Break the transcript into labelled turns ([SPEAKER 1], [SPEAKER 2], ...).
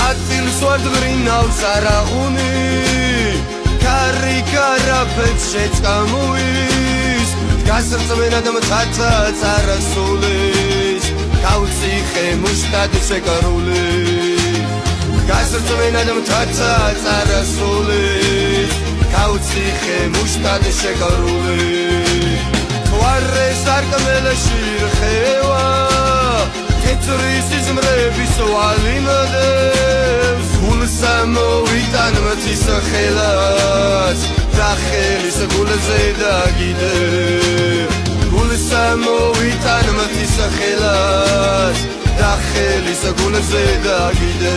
[SPEAKER 1] ატილს ვარდვრინავს არაღუნი კარი კარაფეთ შეწამუის გასრწმენა და მთაცა წარასულის გავწიხე მუშტად შეკარული გასრწმენა და მთაცა წარასულის გავწიხე მუშტად შეკარული ვარე სარკმელში რხევა თეთრის ზმრების ვალიმდებს გულსა მოვიტან მათის ხელას და ხელის გულზე დაგიდებ გულსა მოვიტან მათის ხელას და ხელის გულზე დაგიდებ